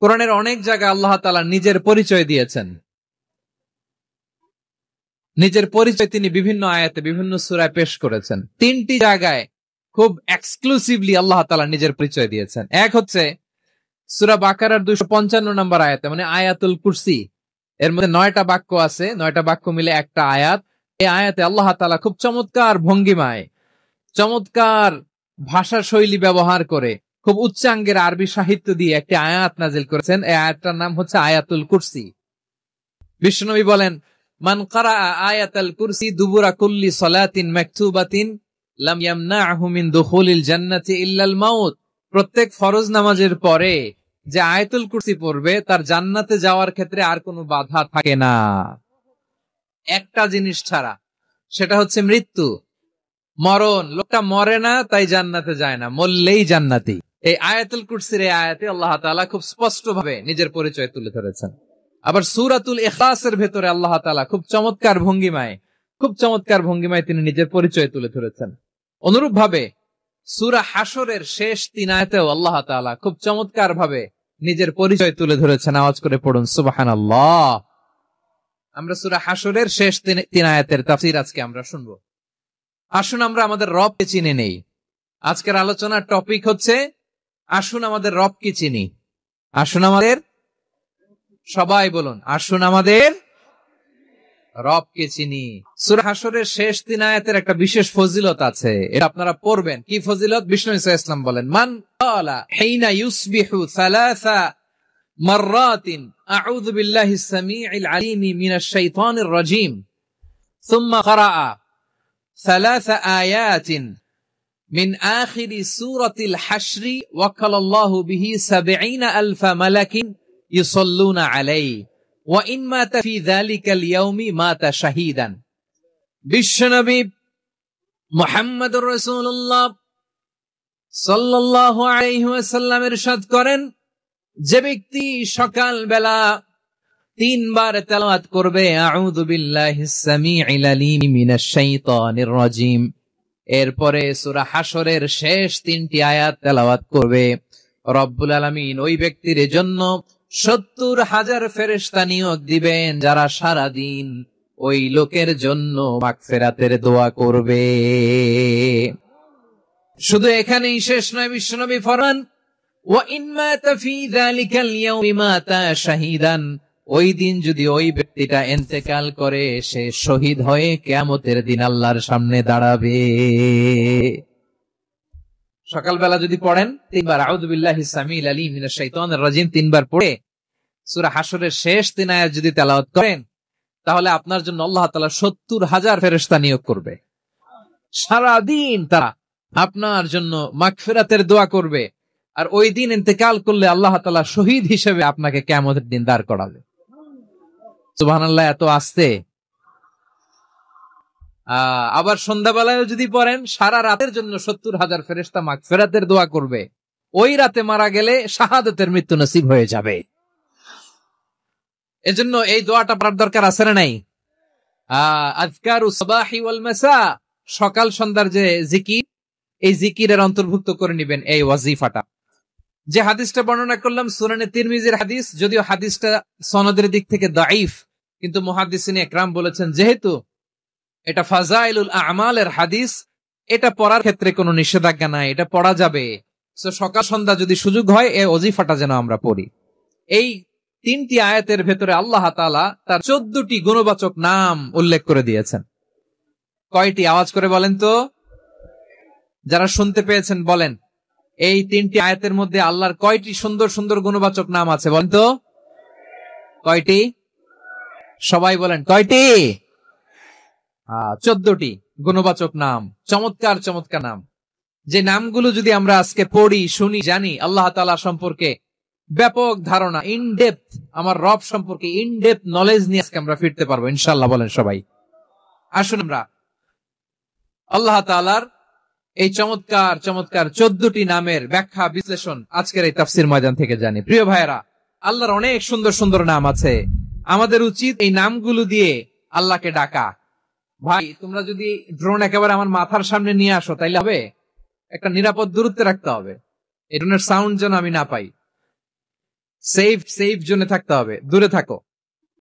কোরআনের অনেক জায়গায় আল্লাহ তাআলা নিজের পরিচয় দিয়েছেন। নিজের পরিচয় তিনি বিভিন্ন আয়াতে বিভিন্ন সূরায় পেশ করেছেন। 3টি জায়গায় খুব এক্সক্লুসিভলি আল্লাহ তাআলা নিজের পরিচয় দিয়েছেন। এক হচ্ছে সূরা বাকারার 255 নম্বর আয়াতে, মানে আয়াতুল কুরসি। এর মধ্যে 9টা বাক্য আছে, 9টা বাক্য মিলে একটা আয়াত। এই আয়াতে আল্লাহ তাআলা খুব চমৎকার ভঙ্গিমায়, চমৎকার ভাষা শৈলী ব্যবহার করে, খুব উচ্চাঙ্গের আরবি সাহিত্য দিয়ে একটি আয়াত নাজিল করেছেন। এই আয়াতটার নাম হচ্ছে আয়াতুল কুরসি। বিশ্বনবী বলেন, মান কারাআ আয়াতাল কুরসি দুবুরা কুল্লি সালাতিন মাকতুবাতিন লাম ইয়ামনাহু মিন দুখুলিল জান্নাতি ইল্লাল মাউত। প্রত্যেক ফরজ নামাজের পরে যে আয়াতুল কুরসি পড়বে তার জান্নাতে যাওয়ার ক্ষেত্রে আর কোনো বাধা থাকে না, একটা জিনিস ছাড়া, সেটা হচ্ছে মৃত্যু, মরণ। লোকটা মরে না তাই জান্নাতে যায় না, মরলেই জান্নাতি। এই আয়াতুল কুরসির এই আয়াতে আল্লাহ তাআলা খুব স্পষ্ট ভাবে নিজের পরিচয় তুলে ধরেছেন। আবার সূরাতুল ইখলাসের ভেতরে আল্লাহ তাআলা খুব চমৎকার ভঙ্গিমায় তিনি নিজের পরিচয় তুলে ধরেছেন। অনুরূপ ভাবে সূরা হাশরের শেষ 3 আয়াতেও আল্লাহ তাআলা খুব চমৎকার ভাবে নিজের পরিচয় তুলে ধরেছেন। আওয়াজ করে পড়ুন সুবহানাল্লাহ। আমরা সূরা হাশরের শেষ 3 আয়াতের তাফসীর আজকে আমরা শুনবো। আসুন আমরা আমাদের রবকে চিনে নেই। আজকের আলোচনার টপিক হচ্ছে আসুন আমাদের রবকে চিনি। আসুন আমাদের, সবাই বলুন, আসুন আমাদের রবকে চিনি। সূরা হাশরের শেষ 3 আয়াতের একটা বিশেষ ফজিলত আছে, এটা আপনারা পড়বেন। কি ফজিলত? বিষ্ণু ঈসা ইসলাম বলেন, মান ক্বালা হিনা ইউসবিহু সালাসা মাররাতিন আউযু বিল্লাহিস সামিউল আলিম মিনাশ শাইতানির রাজীম সুম্মা ক্বারাআ সালাসা আয়াতিন মিন আখিরি সূরাতিল হাশরি ওয়াক্কালাল্লাহু বিহি ৭০,০০০ মালাকিন ইউসাল্লুনা আলাইহি ওয়া ইন মাতা ফি যালিকাল ইয়াউমি মাতা শাহীদান। বিশ্বনবী মুহাম্মদুর রাসূলুল্লাহ সাল্লাল্লাহু আলাইহি ওয়াসাল্লাম ইরশাদ করেন, যে ব্যক্তি সকাল বেলা 3 বার তেলাওয়াত করবে আউযু বিল্লাহিস সামিউল আলিম মিনাশ শাইতানির রাজীম, এরপরে সূরা হাশরের শেষ 3টি আয়াত তেলাওয়াত করবে, রব্বুল আলামিন ওই ব্যক্তির জন্য ৭০,০০০ ফেরেশতা নিয়োগ দিবেন যারা সারা দিন ওই লোকের জন্য মাগফিরাতের দোয়া করবে। শুধু এখানেই শেষ নয়, বিশ্বনবী ফরমান, ওয়া ইন মাতা ফি যালিকাল ইয়াউমি মাতা শাহীদান, ওই দিন যদি ওই ব্যক্তিটা ইন্তেকাল করে সে শহীদ হয়ে কিয়ামতের দিন আল্লাহর সামনে দাঁড়াবে। সকালবেলা যদি পড়েন 3 বার আউযু বিল্লাহিস সামিউল আলিম মিনাশ শাইতানির রাজীম 3 বার পড়ে সূরা হাশরের শেষ 3 আয়াত যদি তেলাওয়াত করেন, তাহলে আপনার জন্য আল্লাহ তাআলা ৭০,০০০ ফেরেশতা নিয়োগ করবে। সারা দিন তারা আপনার জন্য মাগফিরাতের দোয়া করবে, আর ওই দিন ইন্তেকাল করলে আল্লাহ তাআলা শহীদ হিসেবে আপনাকে কিয়ামতের দিন দাঁড় করাবে। সুবহানাল্লাহ, এত আস্তে। আবার সন্ধ্যাবেলায় যদি পড়েন, সারা রাতের জন্য ৭০,০০০ ফেরেশতা মাগফিরাতের দোয়া করবে। ওই রাতে মারা গেলে শাহাদাতের মৃত্যু নসিব হয়ে যাবে। এজন্য এই দোয়াটা পড়ার দরকার আছে না নাই? আযকারুস সাবাহি ওয়াল মাসা, সকাল সন্ধ্যার যে জিকির, এই জিকিরের অন্তর্ভুক্ত করে নেবেন এই ওয়াজিফাটা। যে হাদিসটা বর্ণনা করলাম সুনানে তিরমিজির হাদিস, যদিও হাদিসটা সনদের দিক থেকে দাঈফ, কিন্তু মুহাদ্দিসিন ইকরাম বলেছেন যেহেতু এটা ফাজাইলুল আমালের হাদিস, এটা পড়ার ক্ষেত্রে কোনো নিষেধাজ্ঞা নাই, এটা পড়া যাবে। সো সকাল সন্ধ্যা যদি সুযোগ হয় এই ওয়াজিফাটা যেন আমরা পড়ি। এই 3টি আয়াতের ভেতরে আল্লাহ তাআলা তার 14টি গুণবাচক নাম উল্লেখ করে দিয়েছেন। কয়টি? আওয়াজ করে বলেন তো, যারা শুনতে পেয়েছেন বলেন, এই 3টি আয়াতের মধ্যে আল্লাহর কয়টি সুন্দর সুন্দর গুণবাচক নাম আছে বলেন তো? কয়টি? সবাই বলেন কয়টি? 14টি গুণবাচক নাম, চমৎকার চমৎকার নাম। যে নামগুলো যদি আমরা আজকে পড়ি, শুনি, জানি, আল্লাহ তাআলা সম্পর্কে ব্যাপক ধারণা, ইনডেপথ, আমার রব সম্পর্কে ইনডেপথ নলেজ নিয়ে আজকে আমরা ফিরতে পারবো ইনশাআল্লাহ। বলেন সবাই। আসুন আমরা আল্লাহ তাআলার এই চমৎকার চমৎকার 14টি নামের ব্যাখ্যা বিশ্লেষণ আজকের এই তাফসীর ময়দান থেকে জানি। প্রিয় ভাইয়েরা, আল্লাহর অনেক সুন্দর সুন্দর নাম আছে, আমাদের উচিত এই নামগুলো দিয়ে আল্লাহকে ডাকা। ভাই, তোমরা যদি ড্রোন একেবারে আমার মাথার সামনে নিয়ে আসো তাইলে হবে? একটা নিরাপদ দূরত্বে রাখতে হবে, এই ড্রোনের সাউন্ড যেন আমি না পাই। সেফ জোনে থাকতে হবে, দূরে থাকো।